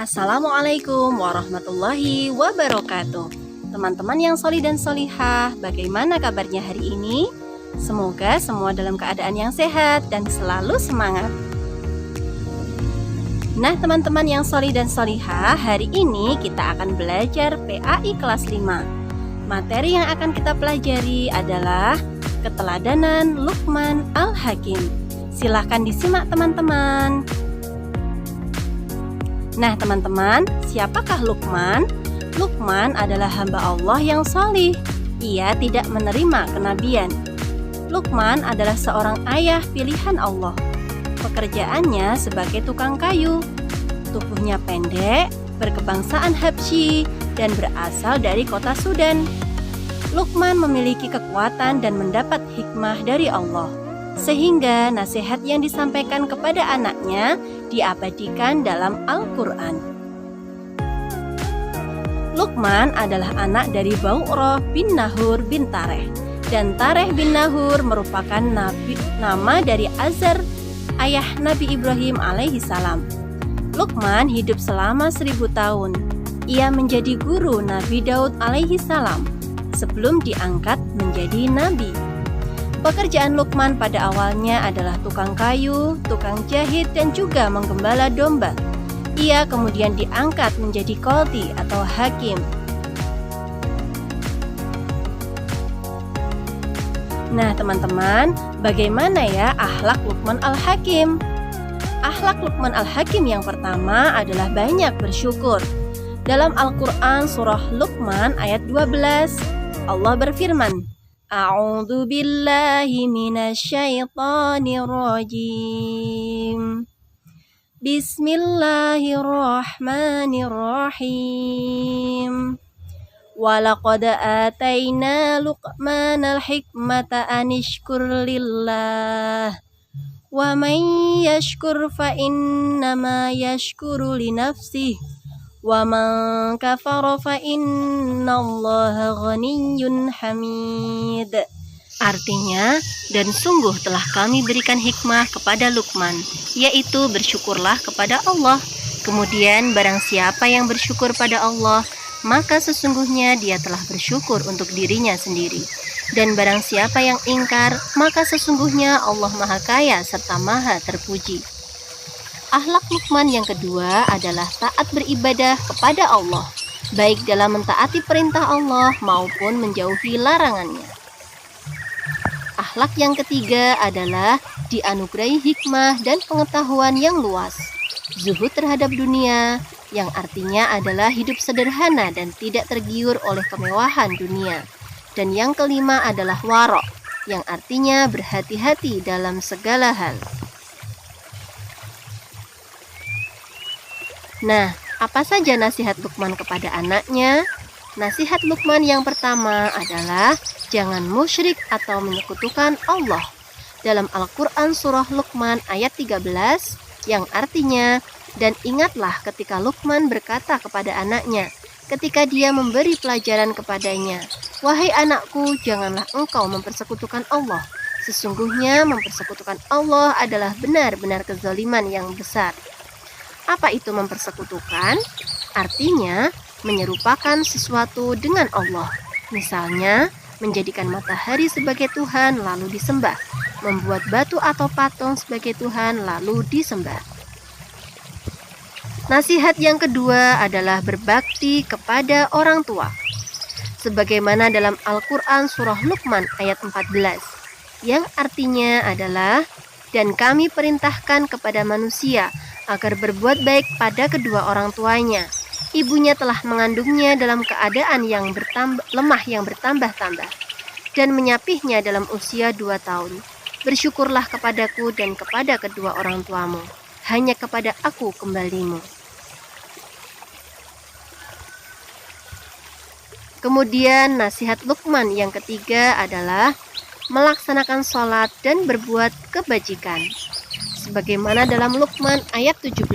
Assalamualaikum warahmatullahi wabarakatuh. Teman-teman yang solih dan solihah, bagaimana kabarnya hari ini? Semoga semua dalam keadaan yang sehat dan selalu semangat. Nah teman-teman yang solih dan solihah, hari ini kita akan belajar PAI kelas 5. Materi yang akan kita pelajari adalah keteladanan Luqman Al-Hakim. Silahkan disimak teman-teman. Nah teman-teman, siapakah Luqman? Luqman adalah hamba Allah yang salih. Ia tidak menerima kenabian. Luqman adalah seorang ayah pilihan Allah. Pekerjaannya sebagai tukang kayu. Tubuhnya pendek, berkebangsaan Habsyi, dan berasal dari kota Sudan. Luqman memiliki kekuatan dan mendapat hikmah dari Allah, sehingga nasihat yang disampaikan kepada anaknya diabadikan dalam Al-Quran. Luqman adalah anak dari Bau'rah bin Nahur bin Tareh, dan Tareh bin Nahur merupakan nama dari Azar, ayah Nabi Ibrahim alaihi salam. Luqman hidup selama 1000 tahun. Ia menjadi guru Nabi Daud alaihi salam sebelum diangkat menjadi nabi. Pekerjaan Luqman pada awalnya adalah tukang kayu, tukang jahit, dan juga menggembala domba. Ia kemudian diangkat menjadi qadhi atau hakim. Nah teman-teman, bagaimana ya akhlak Luqman Al-Hakim? Akhlak Luqman Al-Hakim yang pertama adalah banyak bersyukur. Dalam Al-Quran surah Luqman ayat 12, Allah berfirman, A'udzu billahi minasyaitonir rajim. Bismillahirrahmanirrahim. Walaqad ataina Luqmanal hikmata anishkur lillah. Wa man yashkur fa innama yashkuru li nafsihi. Wa man kafara fa innallaha ghaniyyun hamid. Artinya, dan sungguh telah kami berikan hikmah kepada Luqman, yaitu bersyukurlah kepada Allah. Kemudian barang siapa yang bersyukur pada Allah, maka sesungguhnya dia telah bersyukur untuk dirinya sendiri. Dan barang siapa yang ingkar, maka sesungguhnya Allah Maha Kaya serta Maha Terpuji. Akhlak Luqman yang kedua adalah taat beribadah kepada Allah, baik dalam mentaati perintah Allah maupun menjauhi larangannya. Akhlak yang ketiga adalah dianugerahi hikmah dan pengetahuan yang luas, zuhud terhadap dunia, yang artinya adalah hidup sederhana dan tidak tergiur oleh kemewahan dunia. Dan yang kelima adalah wara', yang artinya berhati-hati dalam segala hal. Nah, apa saja nasihat Luqman kepada anaknya? Nasihat Luqman yang pertama adalah jangan musyrik atau menyekutukan Allah. Dalam Al-Quran surah Luqman ayat 13, yang artinya, dan ingatlah ketika Luqman berkata kepada anaknya, ketika dia memberi pelajaran kepadanya, wahai anakku, janganlah engkau mempersekutukan Allah. Sesungguhnya mempersekutukan Allah adalah benar-benar kezaliman yang besar. Apa itu mempersekutukan? Artinya, menyerupakan sesuatu dengan Allah. Misalnya, menjadikan matahari sebagai Tuhan lalu disembah, membuat batu atau patung sebagai Tuhan lalu disembah. Nasihat yang kedua adalah berbakti kepada orang tua. Sebagaimana dalam Al-Quran surah Luqman ayat 14, yang artinya adalah, dan kami perintahkan kepada manusia agar berbuat baik pada kedua orang tuanya. Ibunya telah mengandungnya dalam keadaan yang lemah yang bertambah-tambah, dan menyapihnya dalam usia 2 tahun. Bersyukurlah kepadaku dan kepada kedua orang tuamu. Hanya kepada aku kembalimu. Kemudian nasihat Luqman yang ketiga adalah melaksanakan sholat dan berbuat kebajikan. Sebagaimana dalam Luqman ayat 17,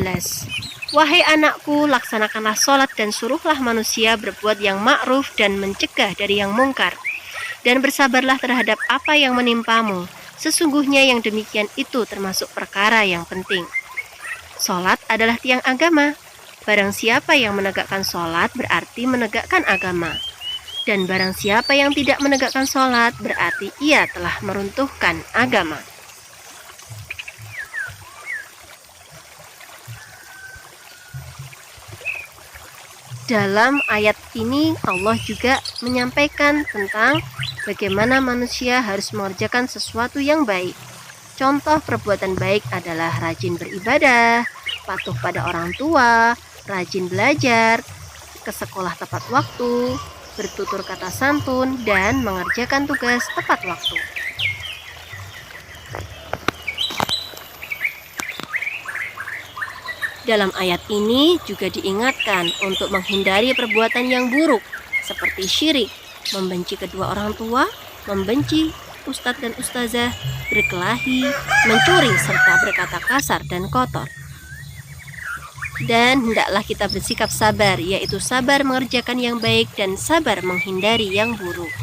wahai anakku, laksanakanlah sholat dan suruhlah manusia berbuat yang ma'ruf dan mencegah dari yang mungkar. Dan bersabarlah terhadap apa yang menimpamu. Sesungguhnya yang demikian itu termasuk perkara yang penting. Sholat adalah tiang agama. Barang siapa yang menegakkan sholat berarti menegakkan agama. Dan barang siapa yang tidak menegakkan sholat berarti ia telah meruntuhkan agama. Dalam ayat ini Allah juga menyampaikan tentang bagaimana manusia harus mengerjakan sesuatu yang baik. Contoh perbuatan baik adalah rajin beribadah, patuh pada orang tua, rajin belajar, ke sekolah tepat waktu, bertutur kata santun, dan mengerjakan tugas tepat waktu. Dalam ayat ini juga diingatkan untuk menghindari perbuatan yang buruk seperti syirik, membenci kedua orang tua, membenci ustadz dan ustazah, berkelahi, mencuri, serta berkata kasar dan kotor. Dan hendaklah kita bersikap sabar, yaitu sabar mengerjakan yang baik dan sabar menghindari yang buruk.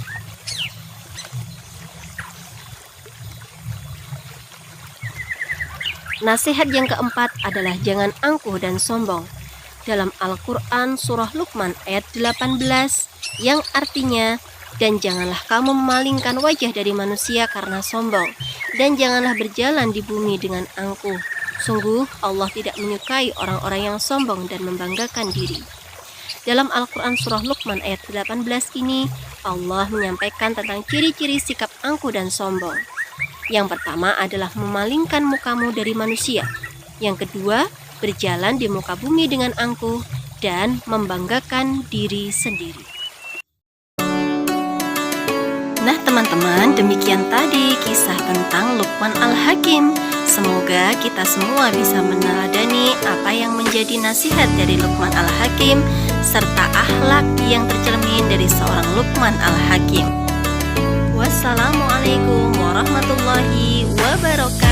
Nasihat yang keempat adalah jangan angkuh dan sombong. Dalam Al-Quran surah Luqman ayat 18 yang artinya, dan janganlah kamu memalingkan wajah dari manusia karena sombong, dan janganlah berjalan di bumi dengan angkuh. Sungguh Allah tidak menyukai orang-orang yang sombong dan membanggakan diri. Dalam Al-Quran surah Luqman ayat 18 ini, Allah menyampaikan tentang ciri-ciri sikap angkuh dan sombong. Yang pertama adalah memalingkan mukamu dari manusia. Yang kedua, berjalan di muka bumi dengan angkuh dan membanggakan diri sendiri. Nah teman-teman, demikian tadi kisah tentang Luqman Al-Hakim. Semoga kita semua bisa meneladani apa yang menjadi nasihat dari Luqman Al-Hakim serta akhlak yang tercermin dari seorang Luqman Al-Hakim. Wassalamualaikum warahmatullahi wabarakatuh.